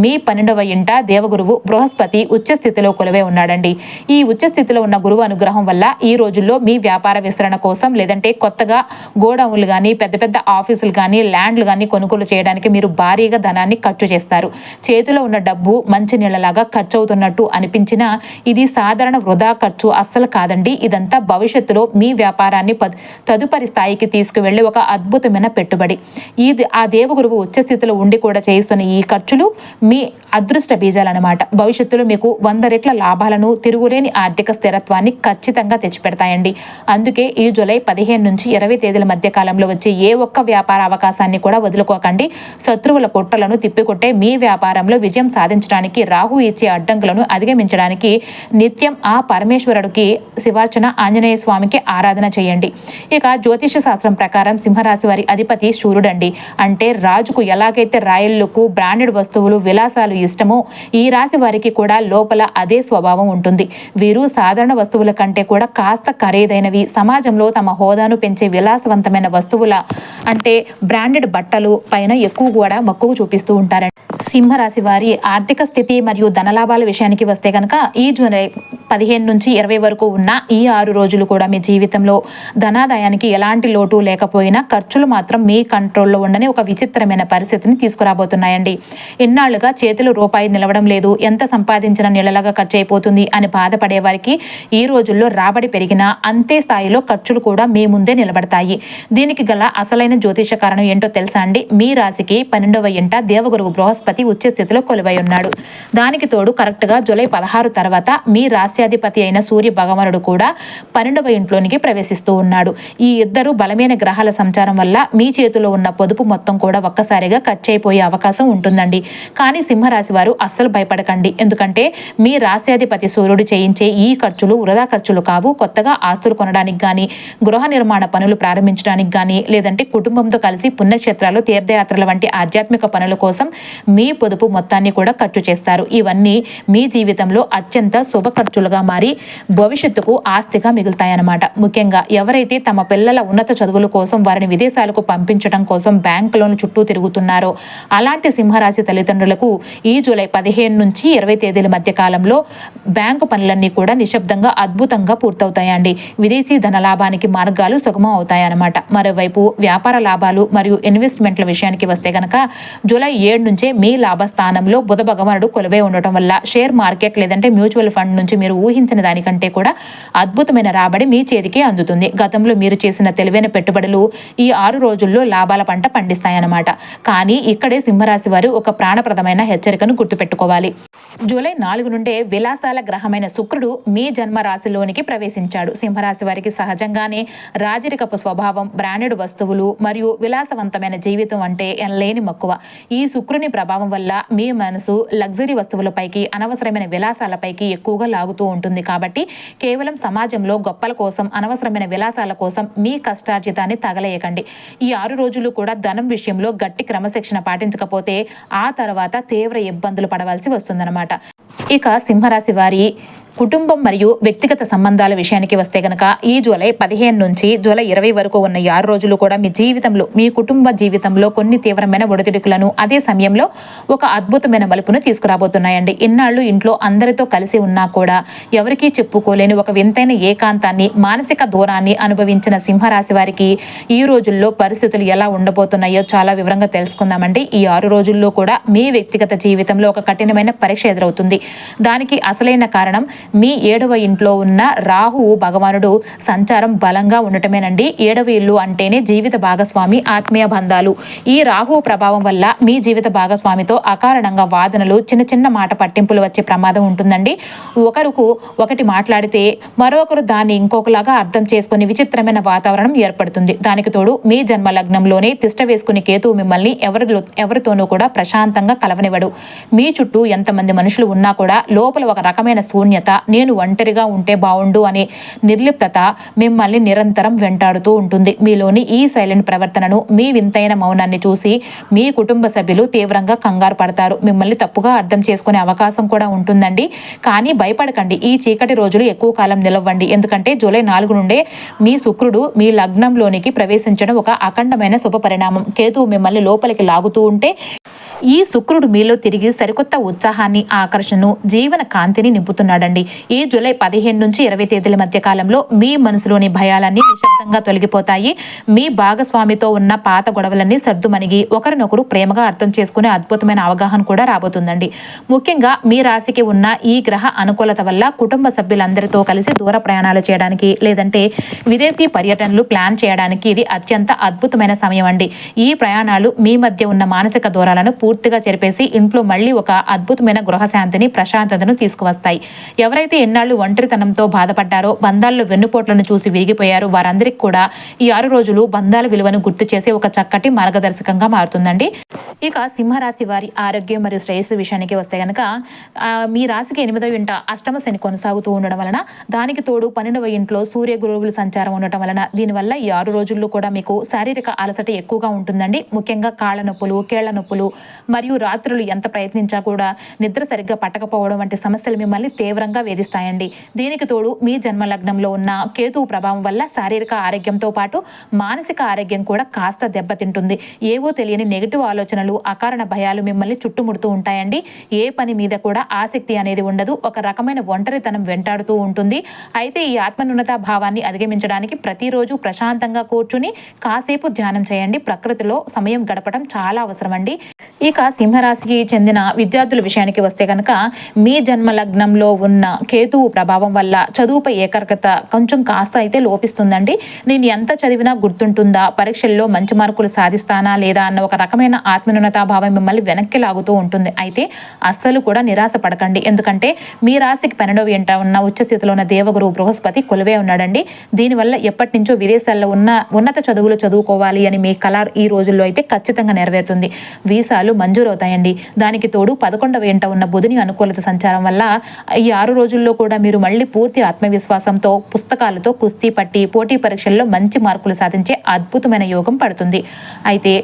మీ 12వ ఇంట దేవగురువు బృహస్పతి ఉచ్చ స్థితిలో కొలువై ఉన్నాడండి. ఈ ఉచ్చ స్థితిలో ఉన్న గురువు అనుగ్రహం వల్ల ఈ రోజుల్లో మీ వ్యాపార విస్తరణ కోసం లేదంటే కొత్తగా గోడౌన్లు కానీ, పెద్ద ఆఫీసులు కానీ, ల్యాండ్లు కానీ కొనుగోలు చేయడానికి మీరు భారీగా ధనాన్ని ఖర్చు చేస్తారు. చేతిలో ఉన్న డబ్బు మంచి నీళ్ళలాగా ఖర్చు అవుతున్నట్టు అనిపించినా ఇది సాధారణ వృధా ఖర్చు అస్సలు కాదండి. ఇదంతా భవిష్యత్తులో మీ వ్యాపారాన్ని తదుపరి స్థాయికి తీసుకువెళ్ళే ఒక అద్భుతమైన పెట్టుబడి. ఆ దేవగురువు ఉచ్చస్థితిలో ఉండి కూడా చేయిస్తున్న ఈ ఖర్చులు మీ అదృష్ట బీజాలన్నమాట. భవిష్యత్తులో మీకు 100 రెట్ల లాభాలను, తిరుగులేని ఆర్థిక స్థిరత్వాన్ని ఖచ్చితంగా తెచ్చిపెడతాయండి. అందుకే ఈ జూలై 15 నుంచి 20 తేదీల మధ్య కాలంలో వచ్చే ఏ ఒక్క వ్యాపార అవకాశాన్ని కూడా వదులుకోకండి. శత్రువుల కుట్రలను తిప్పికొట్టే మీ వ్యాపారంలో విజయం సాధించడానికి, రాహు ఇచ్చే అడ్డంకులను అధిగమించడానికి నిత్యం ఆ పరమేశ్వరుడికి శివార్చన, ఆంజనేయ స్వామికి ఆరాధన చేయండి. ఇక జ్యోతిష శాస్త్రం ప్రకారం సింహరాశి వారి అధిపతి సూర్యుడండి. అంటే రాజుకు ఎలాగైతే రాయళ్లకు, బ్రాండెడ్ వస్తువులు, విలాసాలు ఇష్టమో ఈ రాశి వారికి కూడా లోపల అదే స్వభావం ఉంటుంది. వీరు సాధారణ వస్తువుల కంటే కూడా కాస్త ఖరీదైనవి, సమాజంలో తమ హోదాను పెంచే విలాసవంతమైన వస్తువుల అంటే బ్రాండెడ్ బట్టలు పైన ఎక్కువ కూడా మక్కువ చూపిస్తూ ఉంటారండి. సింహరాశి వారి ఆర్థిక స్థితి మరియు ధనలాభాల విషయానికి వస్తే కనుక ఈ జూలై 15 నుంచి 20 వరకు ఉన్న ఈ 6 రోజులు కూడా మీ జీవితంలో ధనాదాయానికి ఎలాంటి లోటు లేకపోయినా ఖర్చులు మాత్రం మీ కంట్రోల్లో ఉండని ఒక విచిత్రమైన పరిస్థితిని తీసుకురాబోతున్నాయండి. ఎన్నాళ్లుగా చేతిలో రూపాయి నిలవడం లేదు, ఎంత సంపాదించిన నెలలాగా ఖర్చు అయిపోతుంది అని బాధపడే వారికి ఈ రోజుల్లో రాబడి పెరిగినా అంతే స్థాయిలో ఖర్చులు కూడా మీ ముందే నిలబడతాయి. దీనికి గల అసలైన జ్యోతిష కారణం ఏంటో తెలుసా అండి? మీ రాశికి 12వ ఇంట దేవగురువు బృహస్పతి ఉచ్చ స్థితిలో కొలువై ఉన్నాడు. దానికి తోడు కరెక్ట్గా జూలై 16 తర్వాత మీ రాశ్యాధిపతి అయిన సూర్య భగవానుడు కూడా 12వ ఇంట్లోనికి ప్రవేశిస్తూ ఉన్నాడు. ఈ ఇద్దరు బలమైన గ్రహాల సంచారం వల్ల మీ చేతిలో ఉన్న పొదుపు మొత్తం కూడా ఒక్కసారిగా ఖర్చు అయిపోయే అవకాశం ఉంటుందండి. కానీ సింహరాశి వారు అస్సలు భయపడకండి. ఎందుకంటే మీ రాశ్యాధిపతి సూర్యుడు చేయించే ఈ ఖర్చులు వృధా ఖర్చులు కావు. కొత్తగా ఆస్తులు కొనడానికి కానీ, గృహ నిర్మాణ పనులు ప్రారంభించడానికి కానీ, లేదంటే కుటుంబంతో కలిసి పుణ్యక్షేత్రాలు, తీర్థయాత్రల వంటి ఆధ్యాత్మిక పనుల కోసం మీ పొదుపు మొత్తాన్ని కూడా ఖర్చు చేస్తారు. ఇవన్నీ మీ జీవితంలో అత్యంత శుభ ఖర్చులుగా మారి భవిష్యత్తుకు ఆస్తిగా మిగులుతాయన్నమాట. ముఖ్యంగా ఎవరైతే తమ పిల్లల ఉన్నత చదువుల కోసం వారిని విదేశాలకు పంపించడం కోసం బ్యాంకులను చుట్టూ తిరుగుతున్నారో అలాంటి సింహరాశి తల్లిదండ్రులకు ఈ జూలై 15 నుంచి 20 తేదీల మధ్య కాలంలో బ్యాంకు పనులన్నీ కూడా నిశ్శబ్దంగా అద్భుతంగా పూర్తవుతాయండి. విదేశీ ధన లాభానికి మార్గాలు సుగమం అవుతాయన్నమాట. మరోవైపు వ్యాపార లాభాలు మరియు ఇన్వెస్ట్మెంట్ల విషయానికి వస్తే గనక జూలై 7 నుంచే మీ లాభస్థానంలో బుధ భగవానుడు కొలువై ఉండటం వల్ల షేర్ మార్కెట్ లేదంటే మ్యూచువల్ ఫండ్ నుంచి మీరు ఊహించిన దానికంటే కూడా అద్భుతమైన రాబడి మీ చేతికి అందుతుంది. గతంలో మీరు చేసిన తెలివైన పెట్టుబడులు ఈ 6 రోజుల్లో లాభాల పంట పండిస్తాయన్నమాట. కానీ ఇక్కడే సింహరాశి వారు ఒక ప్రాణప్రదమైన హెచ్చరికను గుర్తుపెట్టుకోవాలి. జూలై 4 నుండే విలాసాల గ్రహమైన శుక్రుడు మీ జన్మ రాశిలోనికి ప్రవేశించాడు. సింహరాశి వారికి సహజంగానే రాజరికపు స్వభావం, బ్రాండెడ్ వస్తువులు మరియు విలాసవంతమైన జీవితం అంటే ఎనలేని మక్కువ. ఈ శుక్రుని ప్రభావం వల్ల మీ మనసు లగ్జరీ వస్తువులపైకి, అనవసరమైన విలాసాలపైకి ఎక్కువగా లాగుతూ ఉంటుంది. కాబట్టి కేవలం సమాజంలో గొప్పల కోసం, అనవసరమైన విలాసాల కోసం మీ కష్టార్జితాన్ని తగలేయకండి. ఈ 6 రోజులు కూడా ధనం విషయంలో గట్టి క్రమశిక్షణ పాటించకపోతే ఆ తర్వాత తీవ్ర ఇబ్బందులు పడవలసి వస్తుందన్నమాట. ఇక సింహరాశి వారి కుటుంబం మరియు వ్యక్తిగత సంబంధాల విషయానికి వస్తే గనక ఈ జూలై 15 నుంచి జూలై 20 వరకు ఉన్న 6 రోజులు కూడా మీ జీవితంలో, మీ కుటుంబ జీవితంలో కొన్ని తీవ్రమైన ఒడిదుడుకులను, అదే సమయంలో ఒక అద్భుతమైన మలుపును తీసుకురాబోతున్నాయండి. ఇన్నాళ్ళు ఇంట్లో అందరితో కలిసి ఉన్నా కూడా ఎవరికీ చెప్పుకోలేని ఒక వింతైన ఏకాంతాన్ని, మానసిక దూరాన్ని అనుభవించిన సింహరాశి వారికి ఈ రోజుల్లో పరిస్థితులు ఎలా ఉండబోతున్నాయో చాలా వివరంగా తెలుసుకుందామండి. ఈ 6 రోజుల్లో కూడా మీ వ్యక్తిగత జీవితంలో ఒక కఠినమైన పరీక్ష ఎదురవుతుంది. దానికి అసలైన కారణం మీ 7వ ఇంట్లో ఉన్న రాహువు భగవానుడు సంచారం బలంగా ఉండటమేనండి. 7వ ఇల్లు అంటేనే జీవిత భాగస్వామి, ఆత్మీయ బంధాలు. ఈ రాహువు ప్రభావం వల్ల మీ జీవిత భాగస్వామితో అకారణంగా వాదనలు, చిన్న చిన్న మాట పట్టింపులు వచ్చే ప్రమాదం ఉంటుందండి. ఒకటి మాట్లాడితే మరొకరు దాన్ని ఇంకొకలాగా అర్థం చేసుకుని విచిత్రమైన వాతావరణం ఏర్పడుతుంది. దానికి తోడు మీ జన్మ లగ్నంలోనే తిష్ట వేసుకుని కేతువు మిమ్మల్ని ఎవరితోనూ కూడా ప్రశాంతంగా కలవనివ్వడు. మీ చుట్టూ ఎంతమంది మనుషులు ఉన్నా కూడా లోపల ఒక రకమైన శూన్యత, నేను ఒంటరిగా ఉంటే బావుండు అనే నిర్లిప్తత మిమ్మల్ని నిరంతరం వెంటాడుతూ ఉంటుంది. మీలోని ఈ సైలెంట్ ప్రవర్తనను, మీ వింతైన మౌనాన్ని చూసి మీ కుటుంబ సభ్యులు తీవ్రంగా కంగారు పడతారు. మిమ్మల్ని తప్పుగా అర్థం చేసుకునే అవకాశం కూడా ఉంటుందండి. కానీ భయపడకండి. ఈ చీకటి రోజులు ఎక్కువ కాలం నిలవండి. ఎందుకంటే జూలై 4 నుండే మీ శుక్రుడు మీ లగ్నంలోనికి ప్రవేశించడం ఒక అఖండమైన శుభ పరిణామం. కేతువు మిమ్మల్ని లోపలికి లాగుతూ ఉంటే ఈ శుక్రుడు మీలో తిరిగి సరికొత్త ఉత్సాహాన్ని, ఆకర్షణను, జీవన కాంతిని నింపుతున్నాడండి. ఈ జూలై 15 నుంచి 20 తేదీల మధ్య కాలంలో మీ మనసులోని భయాలన్నీ నిశ్శబ్దంగా తొలగిపోతాయి. మీ భాగస్వామితో ఉన్న పాత గొడవలన్నీ సర్దుమణిగి ఒకరినొకరు ప్రేమగా అర్థం చేసుకునే అద్భుతమైన అవగాహన కూడా రాబోతుందండి. ముఖ్యంగా మీ రాశికి ఉన్న ఈ గ్రహ అనుకూలత వల్ల కుటుంబ సభ్యులందరితో కలిసి దూర ప్రయాణాలు చేయడానికి, లేదంటే విదేశీ పర్యటనలు ప్లాన్ చేయడానికి ఇది అత్యంత అద్భుతమైన సమయం అండి. ఈ ప్రయాణాలు మీ మధ్య ఉన్న మానసిక దూరాలను పూర్తిగా చెరిపేసి ఇంట్లో మళ్ళీ ఒక అద్భుతమైన గృహశాంతిని, ప్రశాంతతను తీసుకువస్తాయి. ఎవరైతే ఎన్నాళ్ళు ఒంటరితనంతో బాధపడ్డారో, బంధాల్లో వెన్నుపోట్లను చూసి విరిగిపోయారో వారందరికీ కూడా ఈ 6 రోజులు బంధాల విలువను గుర్తు చేసే ఒక చక్కటి మార్గదర్శకంగా మారుతుందండి. ఇక సింహరాశి వారి ఆరోగ్యం మరియు శ్రేయస్సు విషయానికి వస్తే గనక మీ రాశికి 8వ ఇంట అష్టమ శని కొనసాగుతూ ఉండడం వలన, దానికి తోడు 12వ ఇంట్లో సూర్య గురువుల సంచారం ఉండటం వలన దీనివల్ల ఈ 6 రోజుల్లో కూడా మీకు శారీరక అలసట ఎక్కువగా ఉంటుందండి. ముఖ్యంగా కాళ్ళ నొప్పులు, కేళ్ల నొప్పులు మరియు రాత్రులు ఎంత ప్రయత్నించా కూడా నిద్ర సరిగ్గా పట్టకపోవడం వంటి సమస్యలు మిమ్మల్ని తీవ్రంగా వేధిస్తాయండి. దీనికి తోడు మీ జన్మ లగ్నంలో ఉన్న కేతువు ప్రభావం వల్ల శారీరక ఆరోగ్యంతో పాటు మానసిక ఆరోగ్యం కూడా కాస్త దెబ్బతింటుంది. ఏవో తెలియని నెగిటివ్ ఆలోచనలు, అకారణ భయాలు మిమ్మల్ని చుట్టుముడుతూ ఉంటాయండి. ఏ పని మీద కూడా ఆసక్తి అనేది ఉండదు. ఒక రకమైన ఒంటరితనం వెంటాడుతూ ఉంటుంది. అయితే ఈ ఆత్మన్యూనత భావాన్ని అధిగమించడానికి ప్రతిరోజు ప్రశాంతంగా కూర్చుని కాసేపు ధ్యానం చేయండి. ప్రకృతిలో సమయం గడపడం చాలా అవసరం అండి. ఇక సింహరాశికి చెందిన విద్యార్థుల విషయానికి వస్తే కనుక మీ జన్మ లగ్నంలో ఉన్న కేతువు ప్రభావం వల్ల చదువుపై ఏకాగ్రత కొంచెం కాస్త అయితే లోపిస్తుందండి. నేను ఎంత చదివినా గుర్తుంటుందా, పరీక్షల్లో మంచి మార్కులు సాధిస్తానా లేదా అన్న ఒక రకమైన ఆత్మన్యూనతాభావం మిమ్మల్ని వెనక్కి లాగుతూ ఉంటుంది. అయితే అస్సలు కూడా నిరాశ పడకండి. ఎందుకంటే మీ రాశికి 12వ ఇంట ఉన్న ఉచ్చస్థితిలో ఉన్న దేవగురు బృహస్పతి కొలువే ఉన్నాడండి. దీనివల్ల ఎప్పటి నుంచో విదేశాల్లో ఉన్న ఉన్నత చదువులు చదువుకోవాలి అని మీ కళ ఈ రోజుల్లో అయితే ఖచ్చితంగా నెరవేరుతుంది. వీసాలు మంజూరవుతాయండి. దానికి తోడు 11వ ఇంట ఉన్న బుధుని అనుకూలత సంచారం వల్ల ఈ 6 రోజుల్లో కూడా మీరు మళ్ళీ పూర్తి ఆత్మవిశ్వాసంతో పుస్తకాలతో కుస్తీ పట్టి పోటీ పరీక్షల్లో మంచి మార్కులు సాధించే అద్భుతమైన యోగం పడుతుంది. అయితే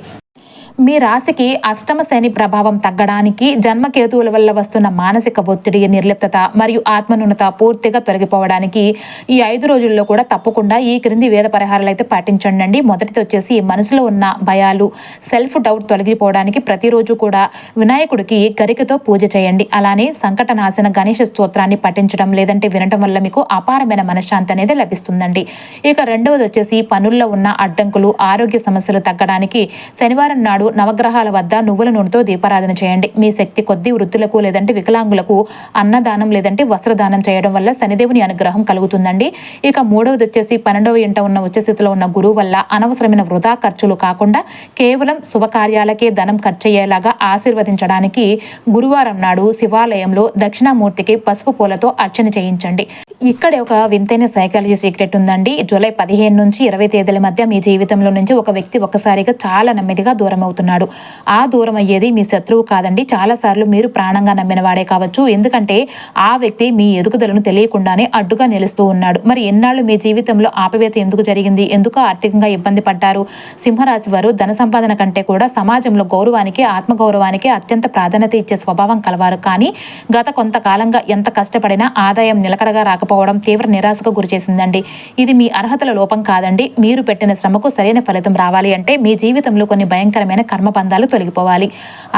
మీ రాశికి అష్టమ శని ప్రభావం తగ్గడానికి, జన్మకేతువుల వల్ల వస్తున్న మానసిక ఒత్తిడి, నిర్లిప్తత మరియు ఆత్మన్యూనత పూర్తిగా తొలగిపోవడానికి ఈ 5 రోజుల్లో కూడా తప్పకుండా ఈ క్రింది వేద పరిహారాలు అయితే పాటించండి. మొదటిది వచ్చేసి మనసులో ఉన్న భయాలు, సెల్ఫ్ డౌట్ తొలగిపోవడానికి ప్రతిరోజు కూడా వినాయకుడికి గరికతో పూజ చేయండి. అలానే సంకటనాశన గణేష స్తోత్రాన్ని పఠించడం లేదంటే వినటం వల్ల మీకు అపారమైన మనశ్శాంతి అనేది లభిస్తుందండి. ఇక రెండవది వచ్చేసి పనుల్లో ఉన్న అడ్డంకులు, ఆరోగ్య సమస్యలు తగ్గడానికి శనివారం నాడు నవగ్రహాల వద్ద నువ్వుల నూనెతో దీపారాధన చేయండి. మీ శక్తి కొద్దీ వృద్ధులకు లేదంటే వికలాంగులకు అన్నదానం లేదంటే వస్త్రదానం చేయడం వల్ల శనిదేవుని అనుగ్రహం కలుగుతుందండి. ఇక మూడవది వచ్చేసి 12వ ఇంట ఉన్న ఉచ్చస్థితిలో ఉన్న గురువు వల్ల అనవసరమైన వృధా ఖర్చులు కాకుండా కేవలం శుభకార్యాలకే ధనం ఖర్చయ్యేలాగా ఆశీర్వదించడానికి గురువారం నాడు శివాలయంలో దక్షిణామూర్తికి పసుపు పూలతో అర్చన చేయించండి. ఇక్కడే ఒక వింతైన సైకాలజీ సీక్రెట్ ఉందండి. జూలై 15 నుంచి 20 తేదీల మధ్య మీ జీవితంలో నుంచి ఒక వ్యక్తి ఒక్కసారిగా చాలా నెమ్మదిగా దూరం అవుతున్నాడు. ఆ దూరం అయ్యేది మీ శత్రువు కాదండి. చాలాసార్లు మీరు ప్రాణంగా నమ్మిన వాడే కావచ్చు. ఎందుకంటే ఆ వ్యక్తి మీ ఎదుగుదలను తెలియకుండానే అడ్డుగా నిలుస్తూ ఉన్నాడు. మరి ఎన్నాళ్ళు మీ జీవితంలో ఆపవేత ఎందుకు జరిగింది? ఎందుకు ఆర్థికంగా ఇబ్బంది పడ్డారు? సింహరాశి వారు ధన సంపాదన కంటే కూడా సమాజంలో గౌరవానికి, ఆత్మగౌరవానికి అత్యంత ప్రాధాన్యత ఇచ్చే స్వభావం కలవారు. కానీ గత కొంతకాలంగా ఎంత కష్టపడినా ఆదాయం నిలకడగా రాకపోవడం తీవ్ర నిరాశకు గురిచేసిందండి. ఇది మీ అర్హతల లోపం కాదండి. మీరు పెట్టిన శ్రమకు సరైన ఫలితం రావాలి అంటే మీ జీవితంలో కొన్ని భయంకరమైన కర్మబంధాలు తొలగిపోవాలి.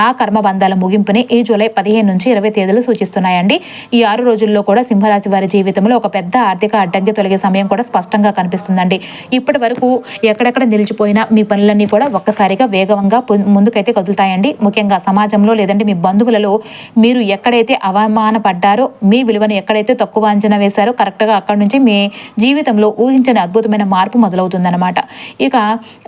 ఆ కర్మబంధాల ముగింపుని ఈ జూలై 15 నుంచి 20 తేదీలు సూచిస్తున్నాయండి. ఈ 6 రోజుల్లో కూడా సింహరాశి వారి జీవితంలో ఒక పెద్ద ఆర్థిక అడ్డంకి తొలగే సమయం కూడా స్పష్టంగా కనిపిస్తుందండి. ఇప్పటి వరకు ఎక్కడెక్కడ నిలిచిపోయినా మీ పనులన్నీ కూడా ఒక్కసారిగా వేగంగా ముందుకైతే కదులుతాయండి. ముఖ్యంగా సమాజంలో లేదంటే మీ బంధువులలో మీరు ఎక్కడైతే అవమానపడ్డారో, మీ విలువను ఎక్కడైతే తక్కువ అంచనా వేశారో కరెక్ట్గా అక్కడి నుంచి మీ జీవితంలో ఊహించని అద్భుతమైన మార్పు మొదలవుతుందన్నమాట. ఇక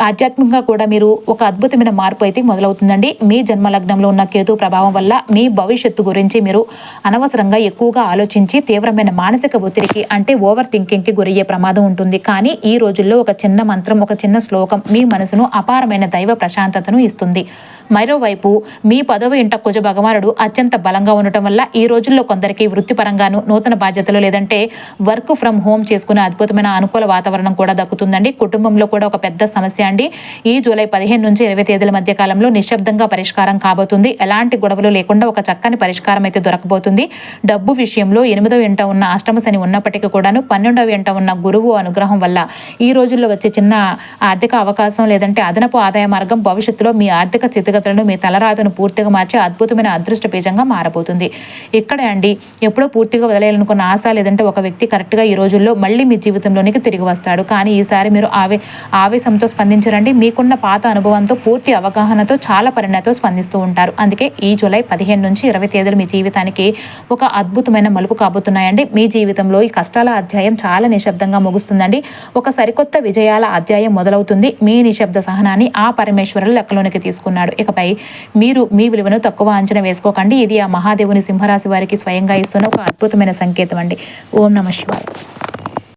ఆధ్యాత్మికంగా కూడా మీరు ఒక అద్భుతమైన మార్పు అయితే మొదలవుతుందండి. మీ జన్మ లగ్నంలో ఉన్న కేతు ప్రభావం వల్ల మీ భవిష్యత్తు గురించి మీరు అనవసరంగా ఎక్కువగా ఆలోచించి తీవ్రమైన మానసిక ఒత్తిడికి అంటే ఓవర్ థింకింగ్కి గురయ్యే ప్రమాదం ఉంటుంది. కానీ ఈ రోజుల్లో ఒక చిన్న మంత్రం, ఒక చిన్న శ్లోకం మీ మనసును అపారమైన దైవ ప్రశాంతతను ఇస్తుంది. మరోవైపు మీ 10వ ఇంట కుజ భగవానుడు అత్యంత బలంగా ఉండటం వల్ల ఈ రోజుల్లో కొందరికి వృత్తిపరంగాను నూతన బాధ్యతలు లేదంటే వర్క్ ఫ్రమ్ హోమ్ చేసుకునే అద్భుతమైన అనుకూల వాతావరణం కూడా దక్కుతుందండి. కుటుంబంలో కూడా ఒక పెద్ద సమస్య అండి. ఈ జూలై 15 నుంచి 20 తేదీల మధ్య కాలంలో నిశ్శబ్దంగా పరిష్కారం కాబోతుంది. ఎలాంటి గొడవలు లేకుండా ఒక చక్కని పరిష్కారం అయితే దొరకబోతుంది. డబ్బు విషయంలో 8వ ఇంట ఉన్న అష్టమ శని ఉన్నప్పటికీ కూడాను 12వ ఇంట ఉన్న గురువు అనుగ్రహం వల్ల ఈ రోజుల్లో వచ్చే చిన్న ఆర్థిక అవకాశం లేదంటే అదనపు ఆదాయ మార్గం భవిష్యత్తులో మీ ఆర్థిక స్థితిగతులను స్థితిగతులను మీ తలరాతను పూర్తిగా మార్చి అద్భుతమైన అదృష్ట బీజంగా మారబోతుంది. ఇక్కడే అండి ఎప్పుడో పూర్తిగా వదిలేయాలనుకున్న ఆశ లేదంటే ఒక వ్యక్తి కరెక్ట్గా ఈ రోజుల్లో మళ్ళీ మీ జీవితంలోనికి తిరిగి వస్తాడు. కానీ ఈసారి మీరు ఆవేశంతో స్పందించరండి. మీకున్న పాత అనుభవంతో పూర్తి అవగాహనతో చాలా పరిణతితో స్పందిస్తూ ఉంటారు. అందుకే ఈ జూలై 15 నుంచి 20 తేదీలు మీ జీవితానికి ఒక అద్భుతమైన మలుపు కాబోతున్నాయండి. మీ జీవితంలో ఈ కష్టాల అధ్యాయం చాలా నిశ్శబ్దంగా ముగుస్తుందండి. ఒక సరికొత్త విజయాల అధ్యాయం మొదలవుతుంది. మీ నిశ్శబ్ద సహనాన్ని ఆ పరమేశ్వరులు లెక్కలోనికి తీసుకున్నాడు. ఇకపై మీరు మీ విలువను తక్కువ అంచనా వేసుకోకండి. ఇది ఆ మహాదేవుని సింహరాశి వారికి స్వయంగా ఇస్తున్న ఒక అద్భుతమైన సంకేతం అండి. ఓం నమః శివాయ.